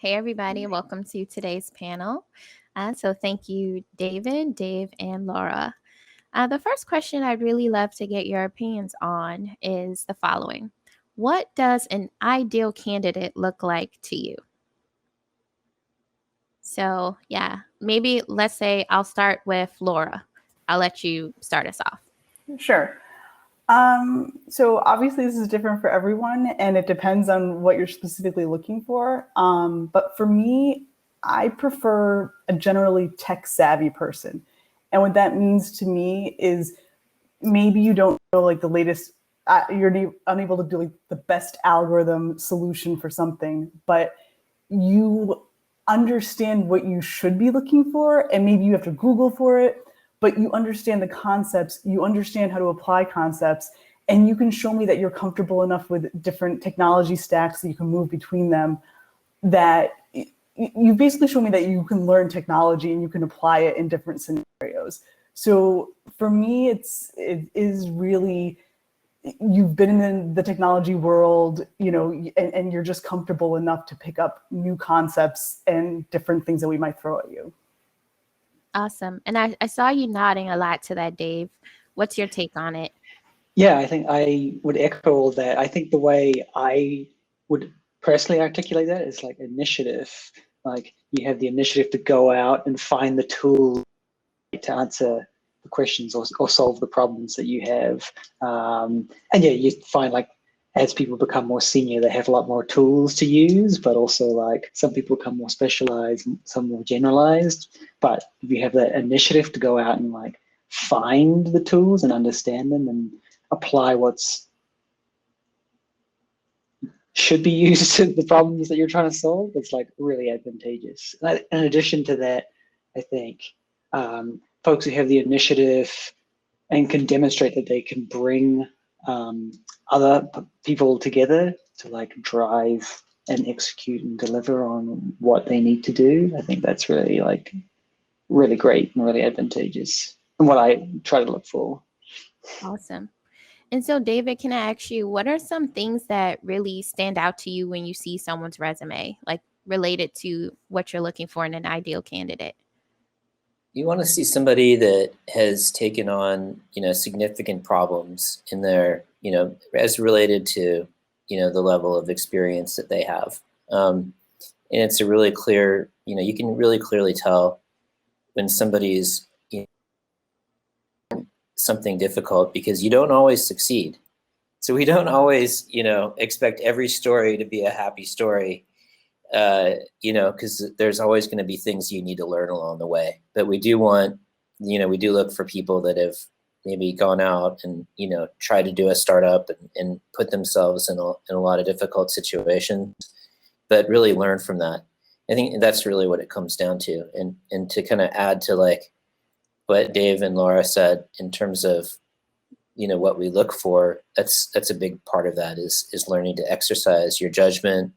Hey, everybody. Welcome to today's panel. So, thank you, David, Dave, and Laura. The first question I'd really love to get your opinions on is the following. What does an ideal candidate look like to you? So, yeah, maybe let's say I'll start with Laura. I'll let you start us off. Sure. So obviously this is different for everyone and it depends on what you're specifically looking for. But for me, I prefer a generally tech savvy person. And what that means to me is maybe you don't know like the latest, you're unable to do like the best algorithm solution for something, but you understand what you should be looking for and maybe you have to Google for it, but you understand the concepts, you understand how to apply concepts, and you can show me that you're comfortable enough with different technology stacks that you can move between them, that you basically show me that you can learn technology and you can apply it in different scenarios. So for me, it is really, you've been in the technology world, and you're just comfortable enough to pick up new concepts and different things that we might throw at you. Awesome. And I saw you nodding a lot to that, Dave. What's your take on it? Yeah, I think I would echo all that. I think the way I would personally articulate that is like initiative. Like you have the initiative to go out and find the tools to answer the questions or solve the problems that you have. And yeah, you find like as people become more senior, they have a lot more tools to use, but also like some people become more specialized, some more generalized. But if you have that initiative to go out and like find the tools and understand them and apply what's should be used to the problems that you're trying to solve, it's like really advantageous. In addition to that, I think folks who have the initiative and can demonstrate that they can bring other people together to like drive and execute and deliver on what they need to do, I think that's really like really great and really advantageous and what I try to look for. Awesome. And so, David, can I ask you, what are some things that really stand out to you when you see someone's resume, like related to what you're looking for in an ideal candidate? You want to see somebody that has taken on, significant problems in their, as related to, the level of experience that they have. And it's a really clear, you can really clearly tell when somebody's something difficult because you don't always succeed. So we don't always, expect every story to be a happy story, because there's always going to be things you need to learn along the way. But we do want, we do look for people that have maybe gone out and, tried to do a startup and put themselves in a lot of difficult situations, but really learn from that. I think that's really what it comes down to. And to kind of add to like what Dave and Laura said in terms of, what we look for, that's a big part of that is learning to exercise your judgment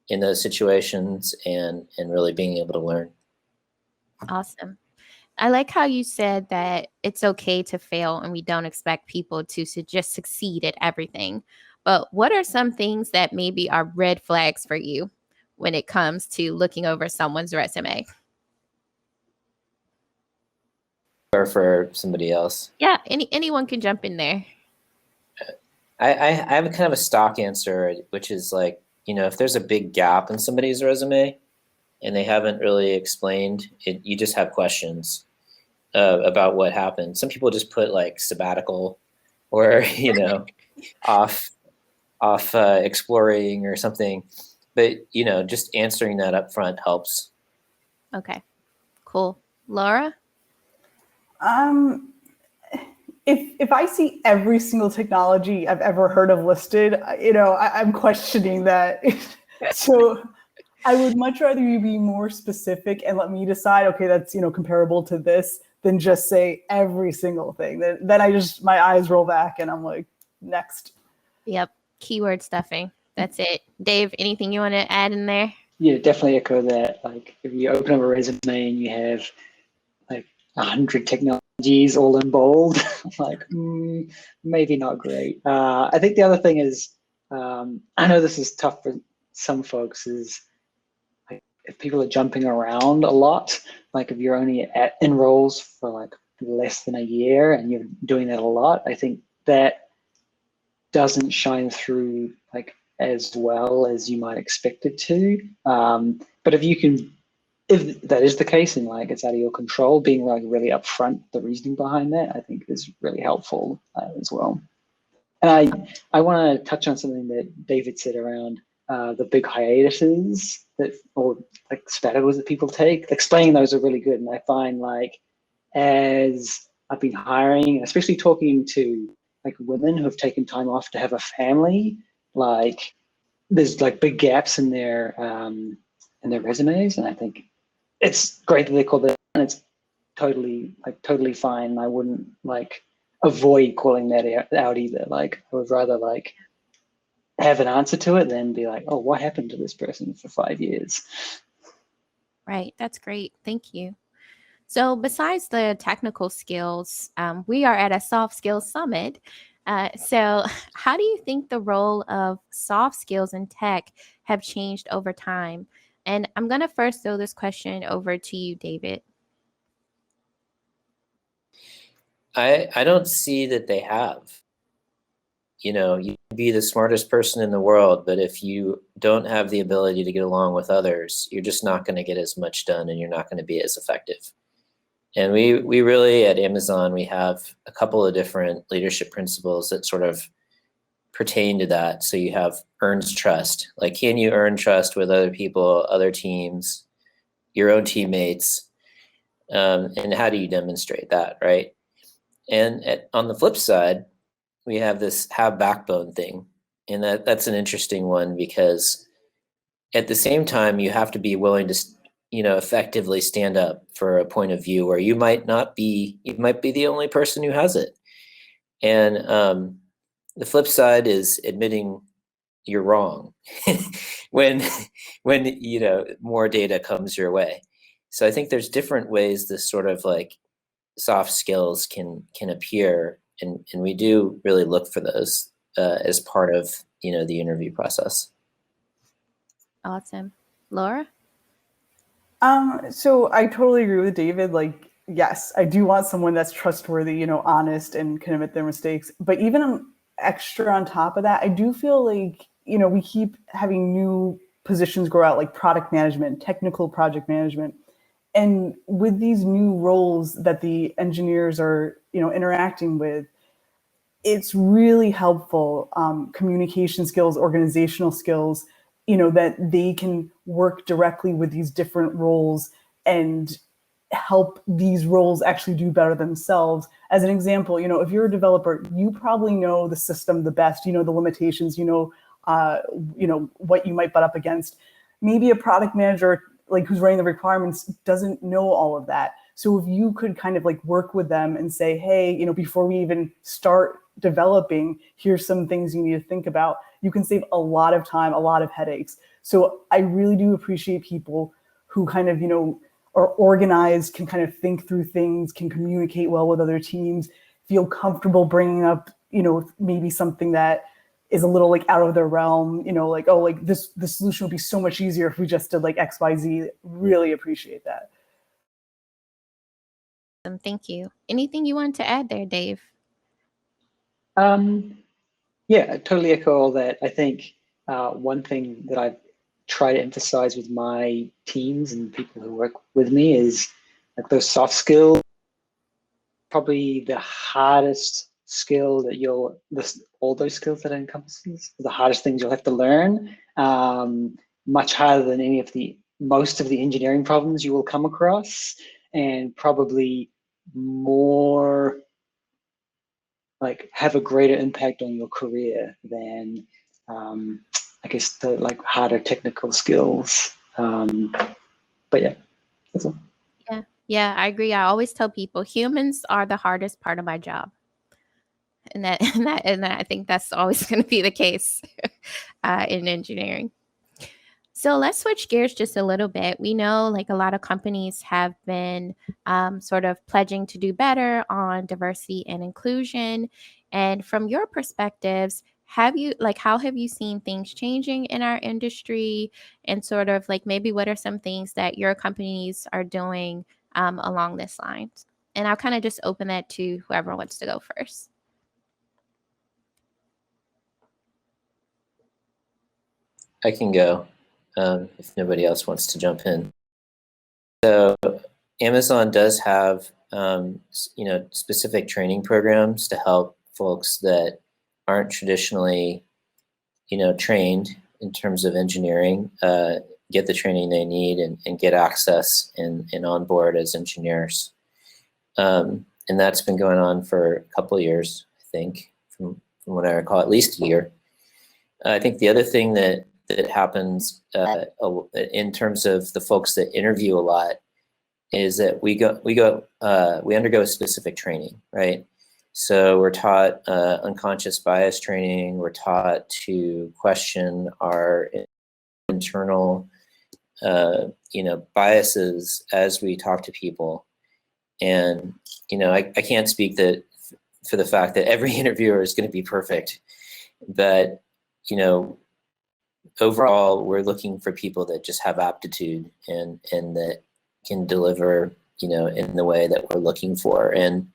in those situations and really being able to learn. Awesome. I like how you said that it's okay to fail and we don't expect people to just succeed at everything. But what are some things that maybe are red flags for you when it comes to looking over someone's resume? Or for somebody else? Yeah, anyone can jump in there. I have a kind of a stock answer, which is like, if there's a big gap in somebody's resume and they haven't really explained it, you just have questions about what happened. Some people just put like sabbatical or, off exploring or something, but, just answering that up front helps. Okay, cool. Laura? If I see every single technology I've ever heard of listed, I'm questioning that. So I would much rather you be more specific and let me decide, okay, that's, comparable to this than just say every single thing. Then my eyes roll back and I'm like, next. Yep. Keyword stuffing. That's it. Dave, anything you want to add in there? Yeah, definitely echo that. Like if you open up a resume and you have like 100 technologies all in bold, like maybe not great. I think the other thing is, I know this is tough for some folks, is like people are jumping around a lot, like if you're only in roles for like less than a year and you're doing that a lot, I think that doesn't shine through like as well as you might expect it to. But if that is the case and like it's out of your control, being like really upfront, the reasoning behind that, I think is really helpful as well. And I want to touch on something that David said around the big hiatuses or like sabbaticals that people take. Explaining those are really good. And I find like as I've been hiring, especially talking to like women who have taken time off to have a family, like there's like big gaps in their resumes. And I think it's great that they call that, and it's totally fine. I wouldn't like avoid calling that out either. Like I would rather like have an answer to it than be like, oh, what happened to this person for 5 years? Right. That's great. Thank you. So besides the technical skills, we are at a soft skills summit. So how do you think the role of soft skills in tech have changed over time? And I'm going to first throw this question over to you, David. I don't see that they have. You know, you can be the smartest person in the world, but if you don't have the ability to get along with others, you're just not going to get as much done and you're not going to be as effective. And we really at Amazon, we have a couple of different leadership principles that sort of pertain to that. So you have earns trust. Like, can you earn trust with other people, other teams, your own teammates? And how do you demonstrate that, right? And on the flip side, we have this have backbone thing. And that's an interesting one because at the same time, you have to be willing to, effectively stand up for a point of view where you might be the only person who has it. And the flip side is admitting you're wrong when more data comes your way. So I think there's different ways this sort of like soft skills can appear, and we do really look for those as part of the interview process. Awesome. Laura? So I totally agree with David. Like, yes, I do want someone that's trustworthy, honest and can admit their mistakes. But even extra on top of that, I do feel like, we keep having new positions grow out, like product management, technical project management. And with these new roles that the engineers are, interacting with, it's really helpful, communication skills, organizational skills, that they can work directly with these different roles and help these roles actually do better themselves. As an example, if you're a developer, you probably know the system the best, the limitations, what you might butt up against. Maybe a product manager, like who's writing the requirements, doesn't know all of that. So if you could kind of like work with them and say, hey, before we even start developing, here's some things you need to think about, you can save a lot of time, a lot of headaches. So I really do appreciate people who kind of, are organized, can kind of think through things, can communicate well with other teams, feel comfortable bringing up, maybe something that is a little like out of their realm, like, oh, like the solution would be so much easier if we just did like X, Y, Z. Really appreciate that. Thank you. Anything you want to add there, Dave? Yeah, I totally echo all that. I think one thing that I try to emphasize with my teams and people who work with me is like those soft skills. Probably the hardest skill that all those skills that it encompasses, the hardest things you'll have to learn, much harder than most of the engineering problems you will come across, and probably more like have a greater impact on your career than I guess the like harder technical skills. But yeah, that's all. Yeah, I agree. I always tell people humans are the hardest part of my job. And I think that's always going to be the case in engineering. So let's switch gears just a little bit. We know like a lot of companies have been sort of pledging to do better on diversity and inclusion. And from your perspectives, how have you seen things changing in our industry, and sort of like maybe what are some things that your companies are doing along this lines? And I'll kind of just open that to whoever wants to go first. I can go if nobody else wants to jump in. So Amazon does have specific training programs to help folks that aren't traditionally trained in terms of engineering get the training they need and get access and on board as engineers. And that's been going on for a couple of years, I think, from what I recall, at least a year. I think the other thing that happens in terms of the folks that interview a lot is that we undergo specific training, right? So we're taught unconscious bias training. We're taught to question our internal, biases as we talk to people. And I can't speak for the fact that every interviewer is going to be perfect, but overall, we're looking for people that just have aptitude and that can deliver, in the way that we're looking for. And,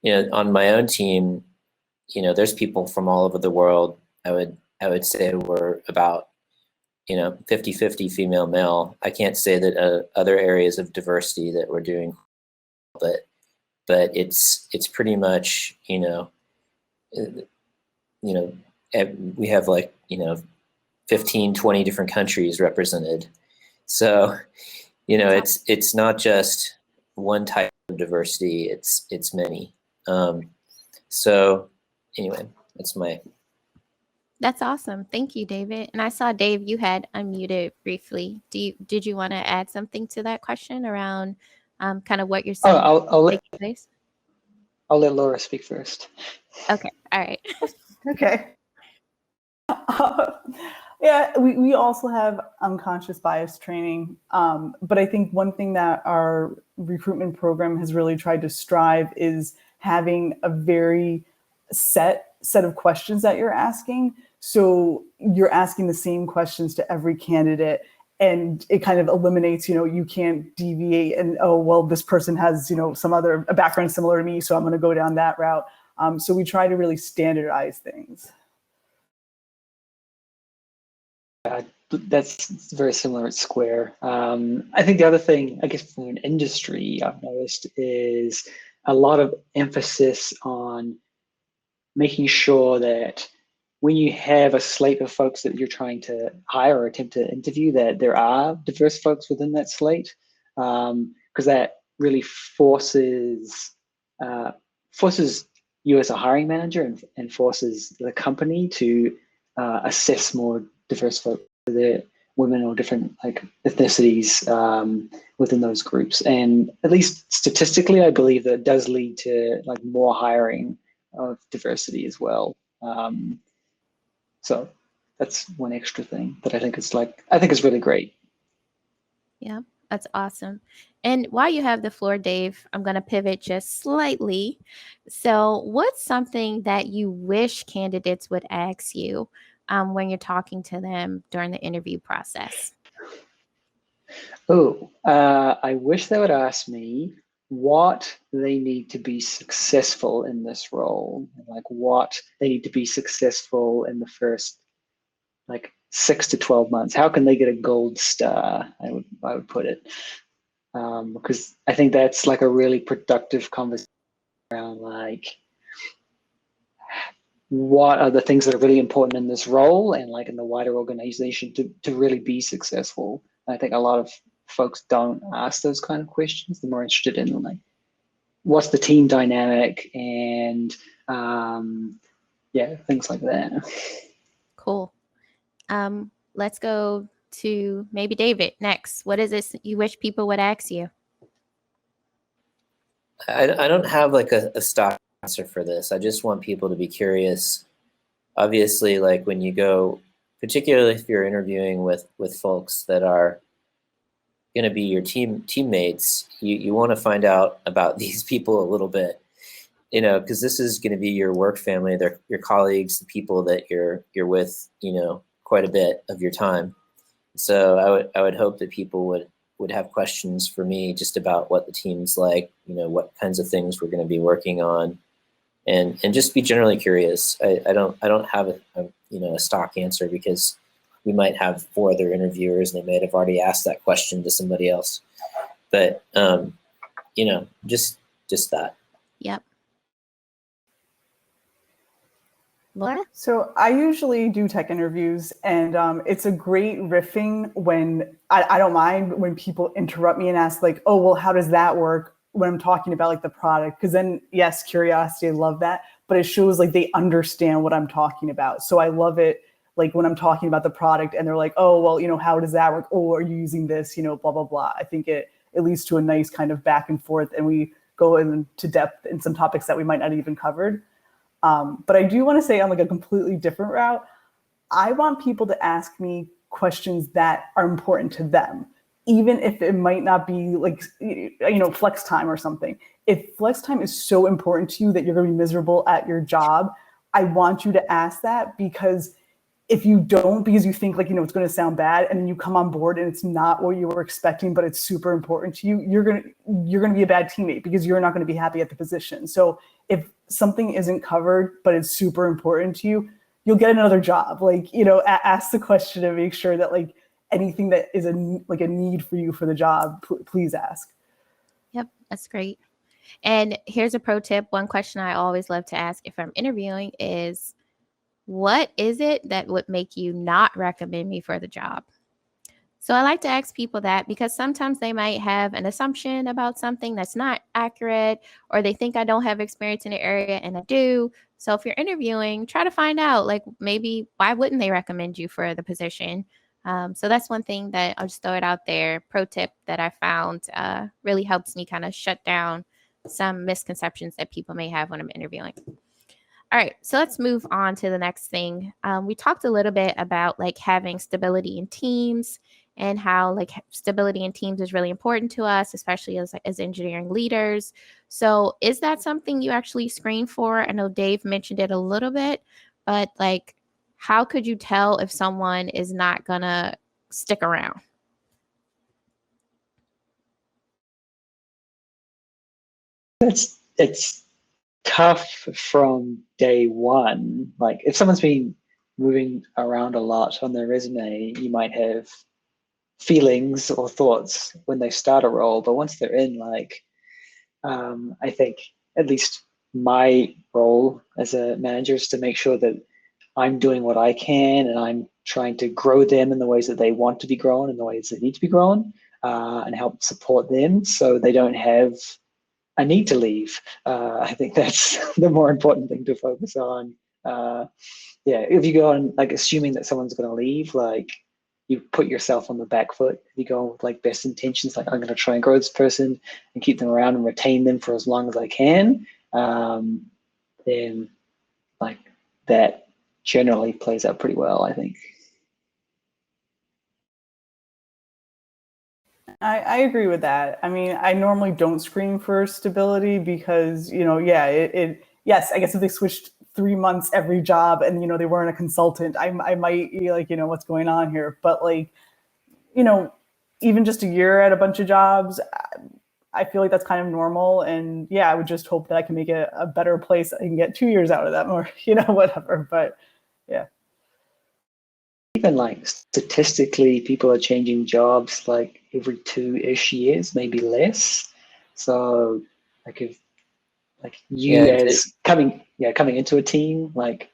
on my own team, there's people from all over the world. I would say we're about, 50-50 female male. I can't say that other areas of diversity that we're doing, but it's pretty much, we have 15, 20 different countries represented. So, it's not just one type of diversity, it's many. So anyway, That's awesome. Thank you, David. And I saw, Dave, you had unmuted briefly. Did you want to add something to that question around kind of what you're saying? I'll let Laura speak first. Okay. All right. Okay. Yeah, we also have unconscious bias training. But I think one thing that our recruitment program has really tried to strive is having a very set of questions that you're asking. So you're asking the same questions to every candidate, and it kind of eliminates, you can't deviate and, oh, well, this person has, a background similar to me, so I'm going to go down that route. So we try to really standardize things. That's very similar at Square. I think the other thing, I guess, from an industry I've noticed is a lot of emphasis on making sure that when you have a slate of folks that you're trying to hire or attempt to interview, that there are diverse folks within that slate, because that really forces you as a hiring manager and forces the company to assess more diverse folks, whether women or different ethnicities within those groups. And at least statistically, I believe that it does lead to more hiring of diversity as well. So that's one extra thing that I think is really great. Yeah, that's awesome. And while you have the floor, Dave, I'm going to pivot just slightly. So what's something that you wish candidates would ask you when you're talking to them during the interview process? I wish they would ask me what they need to be successful in this role, what they need to be successful in the first 6 to 12 months. How can they get a gold star? I would put it, because I think that's a really productive conversation around what are the things that are really important in this role and in the wider organization to really be successful. I think a lot of folks don't ask those kind of questions. They're more interested in what's the team dynamic and things like that. Cool. Let's go to maybe David next. What is this you wish people would ask you? I don't have a stock answer for this. I just want people to be curious. Obviously, when you go, particularly if you're interviewing with folks that are going to be your teammates, you want to find out about these people a little bit. you know, because this is going to be your work family, they're your colleagues, the people that you're with, you know, quite a bit of your time. So I would hope that people would have questions for me just about what the team's like, you know, what kinds of things we're going to be working on, and just be generally curious. I don't have a you know, a stock answer, because we might have 4 other interviewers and they might have already asked that question to somebody else. But you know, just that. Yep. Laura? So I usually do tech interviews, and it's a great riffing when I don't mind when people interrupt me and ask like, oh, well, how does that work when I'm talking about like the product? Because then, yes, curiosity, I love that, but it shows like they understand what I'm talking about. So I love it like when I'm talking about the product and they're like, oh, well, you know, how does that work? Oh, are you using this? You know, blah, blah, blah. I think it leads to a nice kind of back and forth, and we go into depth in some topics that we might not even covered. But I do want to say on like a completely different route, I want people to ask me questions that are important to them, even if it might not be like, you know, flex time or something. If flex time is so important to you that you're going to be miserable at your job, I want you to ask that, because if you don't, because you think like, you know, it's going to sound bad, and then you come on board and it's not what you were expecting, but it's super important to you, you're going to be a bad teammate, because you're not going to be happy at the position. So if something isn't covered, but it's super important to you, you'll get another job. Like, you know, ask the question and make sure that like anything that is a need for you for the job, please ask. Yep, that's great. And here's a pro tip. One question I always love to ask if I'm interviewing is, what is it that would make you not recommend me for the job? So I like to ask people that, because sometimes they might have an assumption about something that's not accurate, or they think I don't have experience in the area and I do. So if you're interviewing, try to find out, like, maybe why wouldn't they recommend you for the position? So that's one thing that I'll just throw it out there. Pro tip that I found really helps me kind of shut down some misconceptions that people may have when I'm interviewing. All right, so let's move on to the next thing. We talked a little bit about like having stability in teams, and how like stability in teams is really important to us, especially as engineering leaders. So is that something you actually screen for? I know Dave mentioned it a little bit, but like, how could you tell if someone is not gonna stick around? It's tough from day one. Like if someone's been moving around a lot on their resume, you might have feelings or thoughts when they start a role, but once they're in, like I think at least my role as a manager is to make sure that I'm doing what I can, and I'm trying to grow them in the ways that they want to be grown, in the ways that need to be grown, and help support them so they don't have a need to leave. I think that's the more important thing to focus on. Yeah, if you go on like assuming that someone's going to leave, like you put yourself on the back foot. If you go with like best intentions, like I'm going to try and grow this person and keep them around and retain them for as long as I can, then like that generally plays out pretty well, I think. I agree with that. I mean, I normally don't screen for stability because, you know, yeah, yes, I guess if they switched 3 months every job and, you know, they weren't a consultant, I might be like, you know, what's going on here? But like, you know, even just a year at a bunch of jobs, I feel like that's kind of normal. And yeah, I would just hope that I can make it a better place. I can get 2 years out of them, or, you know, whatever. But yeah. Even like statistically, people are changing jobs like every 2-ish years, maybe less. So like if like you as coming into a team, like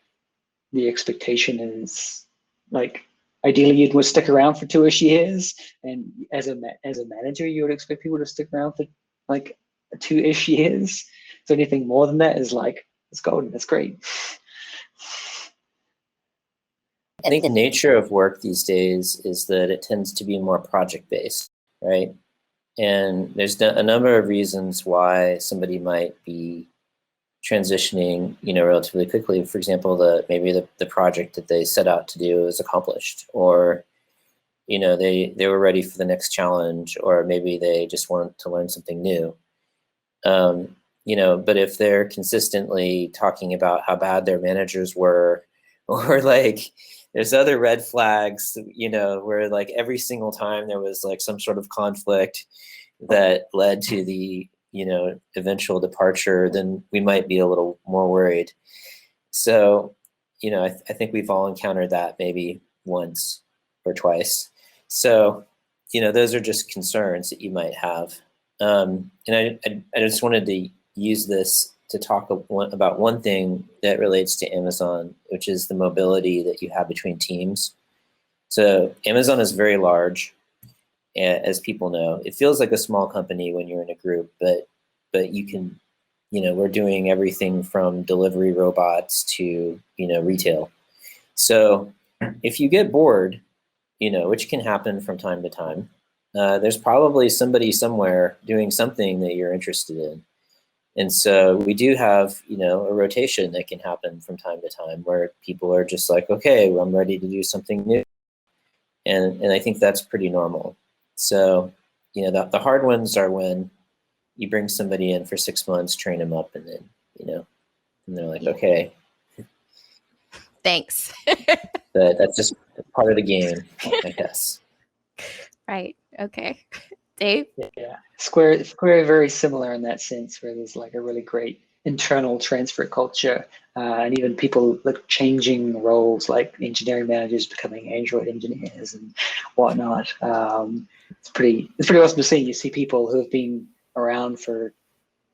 the expectation is like ideally you'd would stick around for 2-ish years, and as a manager you would expect people to stick around for like 2-ish years. So anything more than that is like, it's golden, that's great. I think the nature of work these days is that it tends to be more project-based, right? And there's a number of reasons why somebody might be transitioning, you know, relatively quickly. For example, maybe the project that they set out to do is accomplished, or, you know, they were ready for the next challenge, or maybe they just wanted to learn something new. but if they're consistently talking about how bad their managers were, or like there's other red flags, where like every single time there was like some sort of conflict that led to the, eventual departure, then we might be a little more worried. So, I think we've all encountered that maybe once or twice. So, those are just concerns that you might have. And I just wanted to use this to talk about one thing that relates to Amazon, which is the mobility that you have between teams. So Amazon is very large, as people know. It feels like a small company when you're in a group, but you can, we're doing everything from delivery robots to, retail. So if you get bored, which can happen from time to time, there's probably somebody somewhere doing something that you're interested in. And so we do have, a rotation that can happen from time to time where people are just like, okay, well, I'm ready to do something new. And I think that's pretty normal. So, the hard ones are when you bring somebody in for 6 months, train them up, and then, and they're like, okay. Thanks. But that's just part of the game, I guess. Right. Okay. Dave? Yeah, Square are very similar in that sense, where there's like a really great internal transfer culture, and even people like changing roles, like engineering managers becoming Android engineers and whatnot. It's pretty awesome to see. You see people who have been around for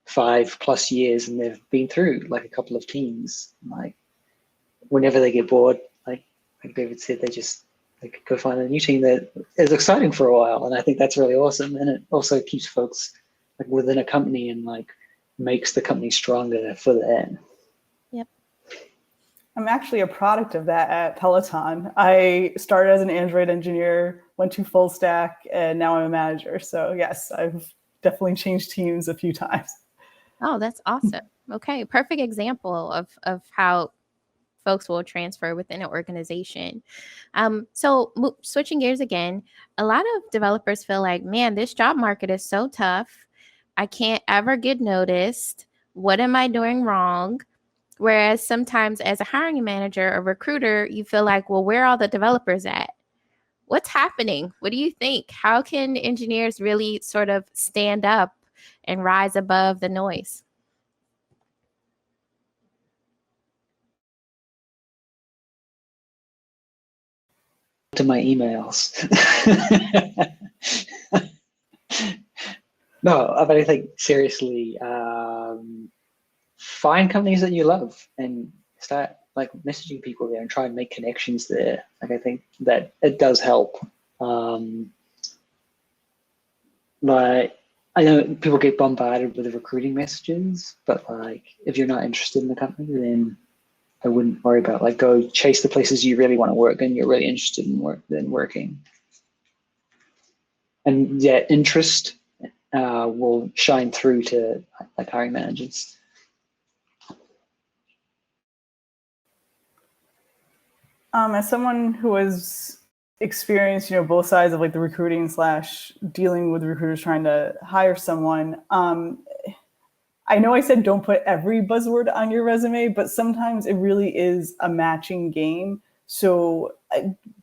5+ years and they've been through like a couple of teams. Like whenever they get bored, like David said, they just go find a new team that is exciting for a while, and I think that's really awesome. And it also keeps folks like within a company and like makes the company stronger for them. Yep. I'm actually a product of that at Peloton. I started as an Android engineer, went to full stack, and now I'm a manager. So yes, I've definitely changed teams a few times. Oh, that's awesome. Okay, perfect example of how folks will transfer within an organization. So switching gears again, a lot of developers feel like, man, this job market is so tough. I can't ever get noticed. What am I doing wrong? Whereas sometimes as a hiring manager or recruiter, you feel like, well, where are all the developers at? What's happening? What do you think? How can engineers really sort of stand up and rise above the noise? To my emails. No, but I think seriously, find companies that you love and start like messaging people there and try and make connections there. Like I think that it does help. Like I know people get bombarded with recruiting messages, but like if you're not interested in the company, then I wouldn't worry about like go chase the places you really want to work and you're really interested in working. And yeah, interest will shine through to like hiring managers. As someone who has experienced, both sides of like the recruiting / dealing with recruiters trying to hire someone, I know I said don't put every buzzword on your resume, but sometimes it really is a matching game. So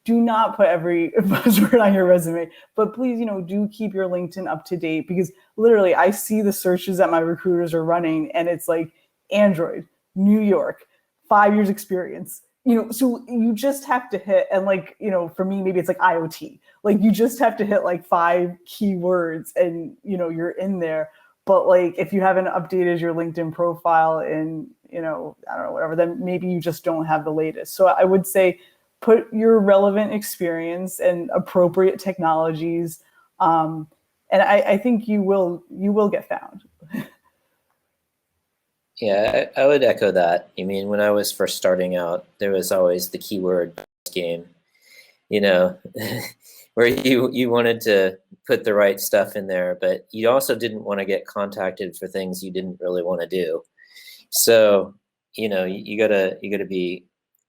do not put every buzzword on your resume, but please, do keep your LinkedIn up to date, because literally I see the searches that my recruiters are running and it's like Android, New York, 5 years experience, so you just have to hit, and like, for me, maybe it's like IoT, like you just have to hit like 5 keywords and, you're in there. But like, if you haven't updated your LinkedIn profile in, I don't know, whatever, then maybe you just don't have the latest. So I would say put your relevant experience and appropriate technologies. And I think you will get found. Yeah, I would echo that. I mean, when I was first starting out, there was always the keyword game, where you wanted to put the right stuff in there, but you also didn't want to get contacted for things you didn't really want to do. So, you gotta be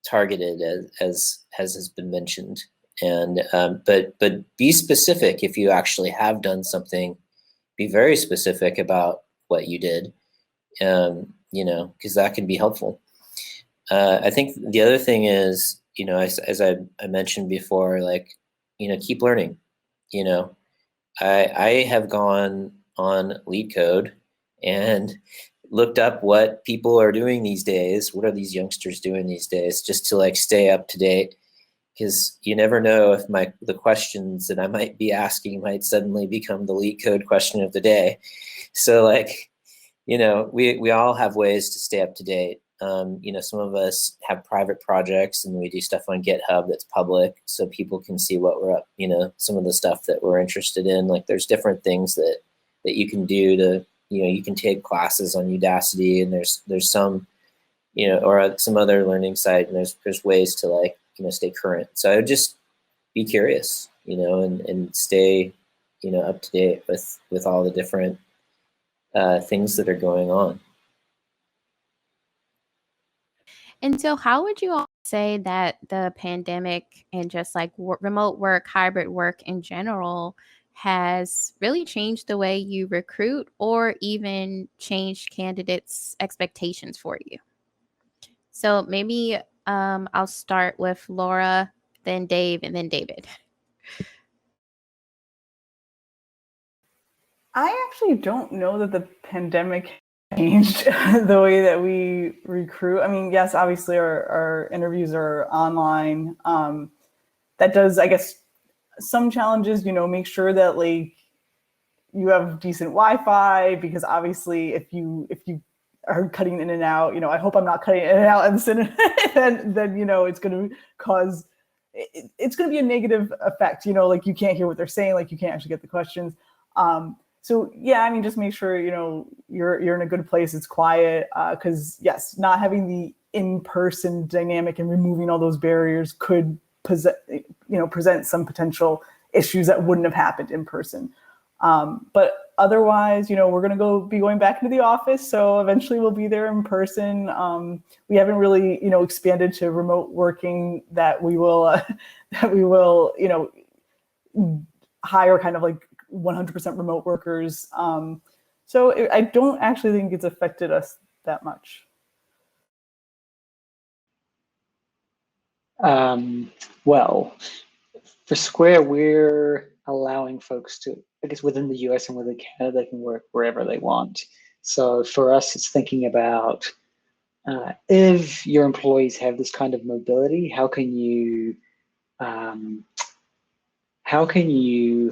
targeted as has been mentioned, and but be specific. If you actually have done something, be very specific about what you did, you know, because that can be helpful. I think the other thing is, you know, as I mentioned before, like, you know, keep learning. You know, I have gone on LeetCode and looked up what people are doing these days. What are these youngsters doing these days, just to like stay up to date? Because you never know if the questions that I might be asking might suddenly become the LeetCode question of the day. So like, you know, we all have ways to stay up to date. You know, some of us have private projects and we do stuff on GitHub that's public so people can see what we're up, you know, some of the stuff that we're interested in. Like there's different things that you can do to, you know, you can take classes on Udacity, and there's some, you know, or some other learning site, and there's ways to like, you know, stay current. So I would just be curious, you know, and stay, you know, up to date with all the different things that are going on. And so, how would you all say that the pandemic and just like remote work, hybrid work in general has really changed the way you recruit or even changed candidates' expectations for you? So, maybe I'll start with Laura, then Dave, and then David. I actually don't know that the pandemic changed the way that we recruit. I mean, yes, obviously our interviews are online. That does, I guess, some challenges, you know, make sure that like you have decent Wi-Fi, because obviously if you are cutting in and out, you know, I hope I'm not cutting in and out, and then you know, it's going to cause, it's going to be a negative effect, you know, like you can't hear what they're saying, like you can't actually get the questions. So yeah, I mean, just make sure, you know, you're in a good place, it's quiet, because yes, not having the in-person dynamic and removing all those barriers could present some potential issues that wouldn't have happened in person. But otherwise, you know, we're going to be going back into the office. So eventually we'll be there in person. We haven't really, you know, expanded to remote working that we will, you know, hire kind of like 100% remote workers. So I don't actually think it's affected us that much. Well, for Square, we're allowing folks to, I guess, within the US and within Canada, they can work wherever they want. So for us, it's thinking about if your employees have this kind of mobility, how can you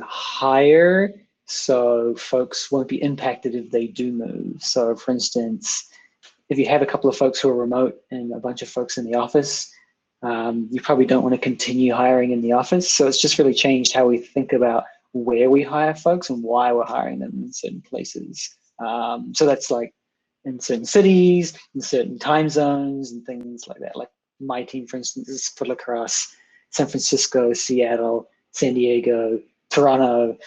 hire so folks won't be impacted if they do move? So for instance, if you have a couple of folks who are remote and a bunch of folks in the office, you probably don't want to continue hiring in the office. So it's just really changed how we think about where we hire folks and why we're hiring them in certain places. So that's like in certain cities, in certain time zones and things like that. Like my team, for instance, is split across San Francisco, Seattle, San Diego, Toronto.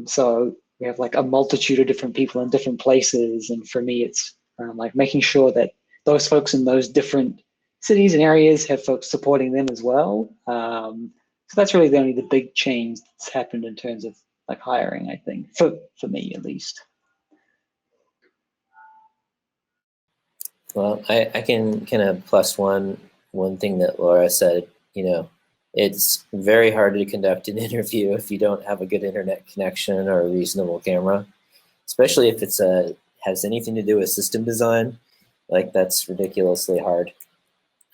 So we have like a multitude of different people in different places. And for me, it's like making sure that those folks in those different cities and areas have folks supporting them as well. So that's really the big change that's happened in terms of like hiring, I think, for me at least. Well, I can kind of plus one thing that Laura said. You know, it's very hard to conduct an interview if you don't have a good internet connection or a reasonable camera, especially if it's has anything to do with system design. Like that's ridiculously hard.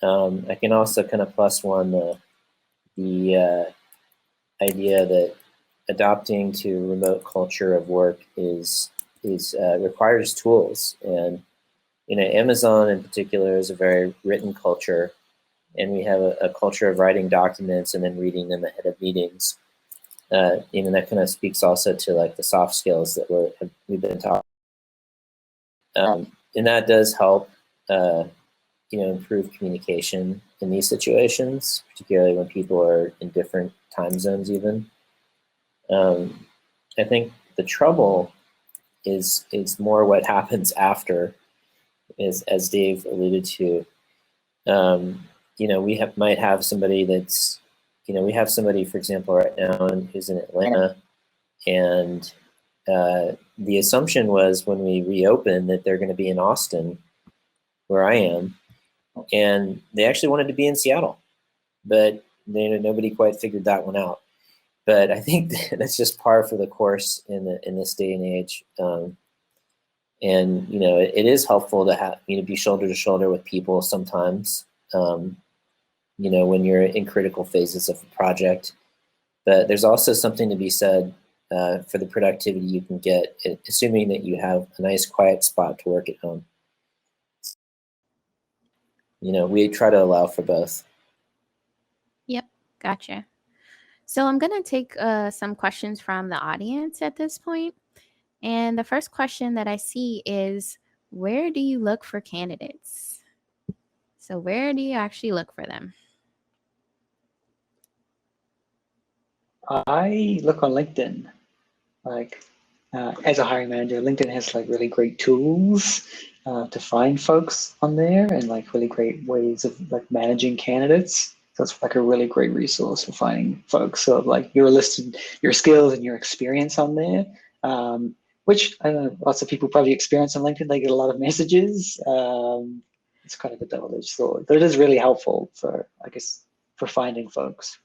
I can also kind of plus one the idea that adopting to remote culture of work requires tools. And you know, Amazon in particular is a very written culture, and we have a culture of writing documents and then reading them ahead of meetings. You know, that kind of speaks also to like the soft skills that we've been talking. And that does help, you know, improve communication in these situations, particularly when people are in different time zones. Even, I think the trouble is more what happens after. As Dave alluded to, you know, we might have somebody that's, you know, we have somebody, for example, right now who's in Atlanta, and the assumption was when we reopened that they're going to be in Austin, where I am, and they actually wanted to be in Seattle, but nobody quite figured that one out. But I think that's just par for the course in this day and age. And it is helpful to have be shoulder to shoulder with people sometimes. When you're in critical phases of a project. But there's also something to be said for the productivity you can get, assuming that you have a nice quiet spot to work at home. We try to allow for both. Yep, gotcha. So I'm going to take some questions from the audience at this point. And the first question that I see is, where do you look for candidates? So where do you actually look for them? I look on LinkedIn. As a hiring manager, LinkedIn has really great tools to find folks on there, and really great ways of managing candidates. So it's a really great resource for finding folks. So you're listed your skills and your experience on there, which I know lots of people probably experience on LinkedIn. They get a lot of messages. It's kind of a double-edged sword, but it is really helpful for finding folks.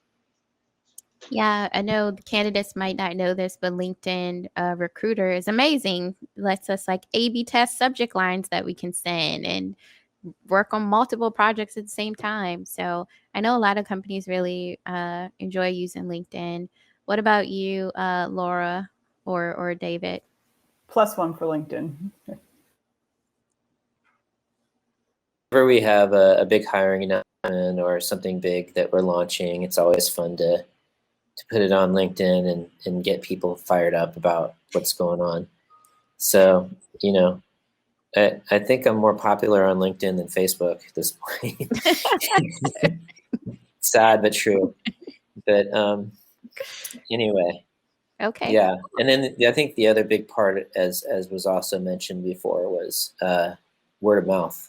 Yeah, I know the candidates might not know this, but LinkedIn Recruiter is amazing. Lets us A/B test subject lines that we can send and work on multiple projects at the same time. So I know a lot of companies really enjoy using LinkedIn. What about you, Laura or David? +1 for LinkedIn. Whenever we have a big hiring announcement or something big that we're launching, it's always fun to put it on LinkedIn and get people fired up about what's going on. So, I think I'm more popular on LinkedIn than Facebook at this point. Sad but true. But anyway. Okay. Yeah. And then I think the other big part, as was also mentioned before, was word of mouth.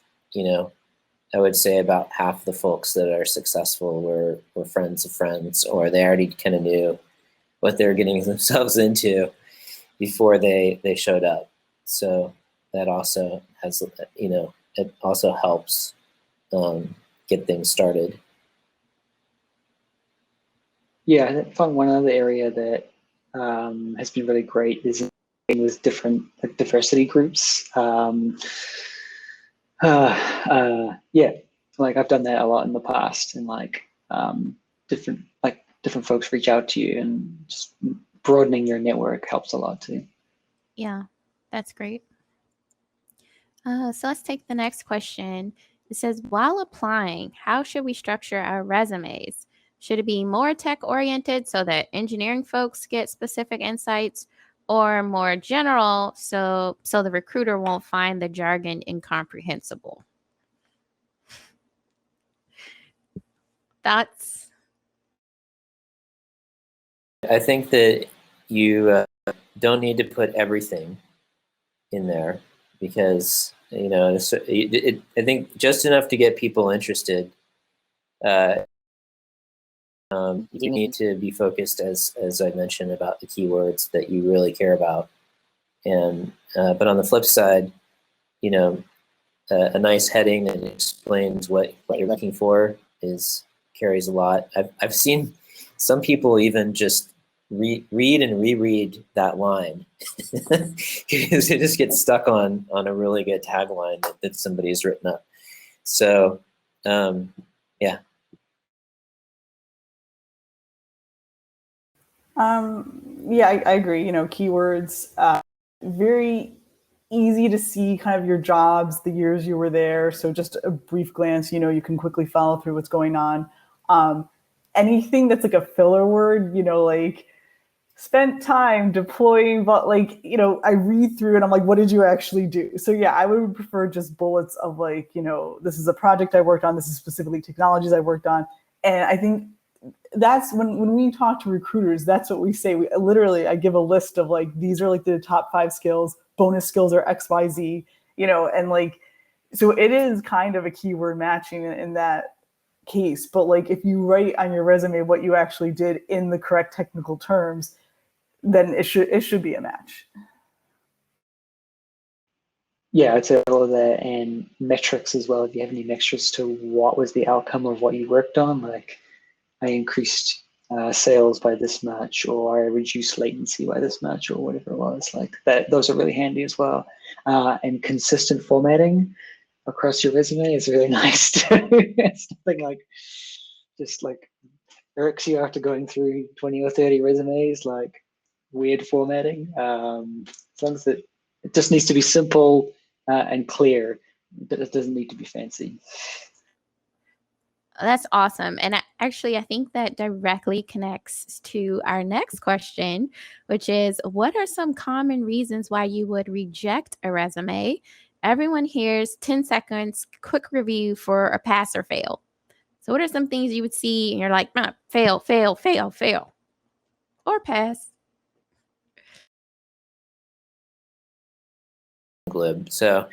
I would say about half the folks that are successful were friends of friends, or they already kind of knew what they were getting themselves into before they showed up. So that also has, it also helps get things started. Yeah, I find one other area that has been really great is with different diversity groups. I've done that a lot in the past, and different folks reach out to you, and just broadening your network helps a lot too. Yeah, that's great. So let's take the next question. It says, while applying, how should we structure our resumes? Should it be more tech oriented so that engineering folks get specific insights, or more general so the recruiter won't find the jargon incomprehensible? Thoughts? I think that you don't need to put everything in there, because I think just enough to get people interested. You need to be focused, as I mentioned, about the keywords that you really care about. And but on the flip side, a nice heading that explains what you're looking for carries a lot. I've seen some people even just read and reread that line because they just get stuck on a really good tagline that somebody's written up. So yeah. Yeah, I agree. Keywords, very easy to see kind of your jobs, the years you were there. So just a brief glance, you can quickly follow through what's going on. Anything that's a filler word, spent time deploying, but I read through and I'm like, what did you actually do? So yeah, I would prefer just bullets of this is a project I worked on. This is specifically technologies I worked on. And I think that's when we talk to recruiters, that's what we say. I give a list of these are the top 5 skills, bonus skills are XYZ, and so it is kind of a keyword matching in that case. But if you write on your resume what you actually did in the correct technical terms, then it should be a match. Yeah, I'd say all of that, and metrics as well. If you have any metrics to what was the outcome of what you worked on, like I increased sales by this much, or I reduced latency by this much, or whatever it was, like that. Those are really handy as well. And consistent formatting across your resume is really nice too. It's nothing like just like irks you after going through 20 or 30 resumes, like weird formatting. As long as it just needs to be simple and clear, but it doesn't need to be fancy. That's awesome. And actually, I think that directly connects to our next question, which is what are some common reasons why you would reject a resume? Everyone hears 10 seconds, quick review for a pass or fail. So, what are some things you would see and you're like, fail, fail, fail, fail, or pass? Glib. So,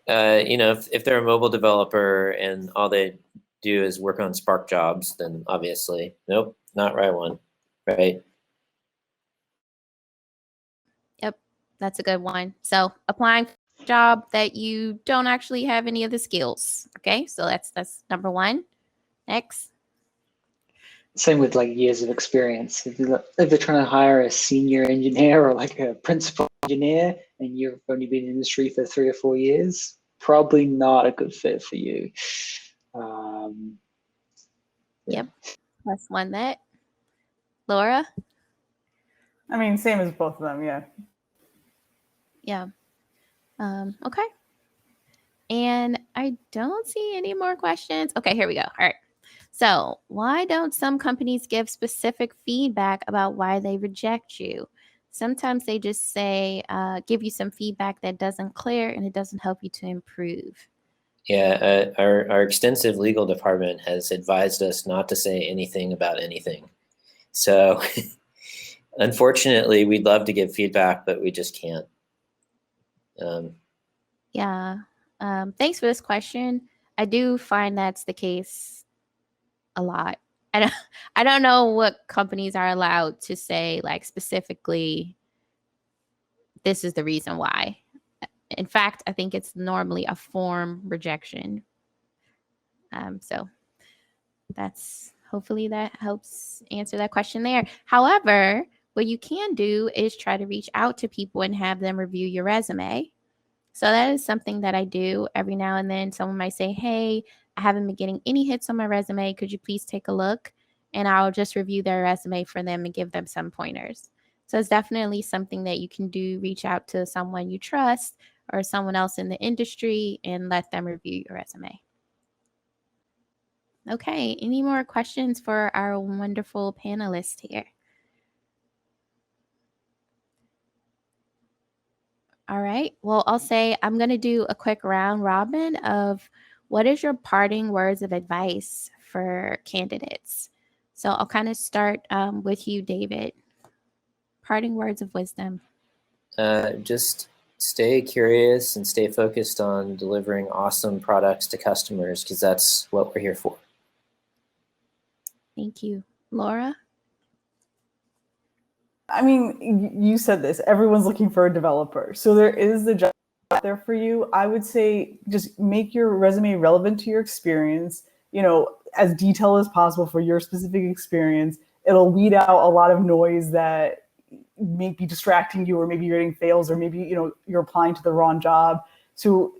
if they're a mobile developer and all they do is work on Spark jobs, then obviously, nope, not right one, right? Yep, that's a good one. So, applying for a job that you don't actually have any of the skills. Okay, so that's number one. Next. Same with like years of experience. If they're trying to hire a senior engineer or like a principal engineer and you've only been in the industry for 3 or 4 years, probably not a good fit for you. Yep, that's one that. Laura? I mean, same as both of them, yeah. Yeah. Okay. And I don't see any more questions. Okay, here we go. All right. So, why don't some companies give specific feedback about why they reject you? Sometimes they just say, give you some feedback that doesn't clear and it doesn't help you to improve. Yeah, our extensive legal department has advised us not to say anything about anything. So, unfortunately, we'd love to give feedback, but we just can't. Yeah. Thanks for this question. I do find that's the case a lot. I don't know what companies are allowed to say like specifically this is the reason why. In fact, I think it's normally a form rejection. So that's hopefully that helps answer that question there. However, what you can do is try to reach out to people and have them review your resume. So that is something that I do every now and then. Someone might say, hey, I haven't been getting any hits on my resume. Could you please take a look? And I'll just review their resume for them and give them some pointers. So it's definitely something that you can do. Reach out to someone you trust or someone else in the industry and let them review your resume. Okay, any more questions for our wonderful panelists here? All right. Well, I'll say I'm going to do a quick round robin of what is your parting words of advice for candidates? So I'll kind of start with you, David. Parting words of wisdom. Just stay curious and stay focused on delivering awesome products to customers because that's what we're here for. Thank you. Laura? I mean, you said this, everyone's looking for a developer. So there is the job out there for you. I would say just make your resume relevant to your experience, as detailed as possible for your specific experience. It'll weed out a lot of noise that may be distracting you, or maybe you're getting fails, or maybe, you're applying to the wrong job. So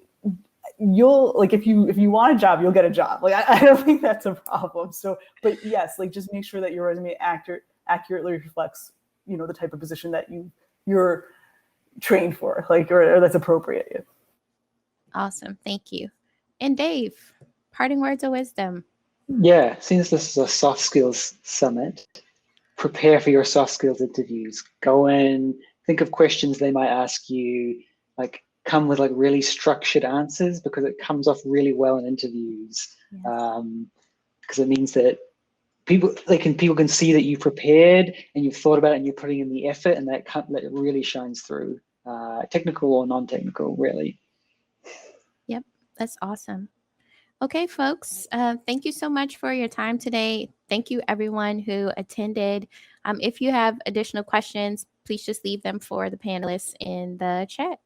you'll if you want a job, you'll get a job. Like, I don't think that's a problem. So, but yes, just make sure that your resume accurately reflects the type of position that you're trained for, or that's appropriate. Awesome. Thank you. And Dave, parting words of wisdom. Yeah, since this is a soft skills summit, prepare for your soft skills interviews. Go in, think of questions they might ask you, come with really structured answers, because it comes off really well in interviews. Yes. Because it means that people can see that you prepared and you've thought about it and you're putting in the effort, and that really shines through, technical or non-technical, really. Yep, that's awesome. Okay, folks, thank you so much for your time today. Thank you, everyone who attended. If you have additional questions, please just leave them for the panelists in the chat.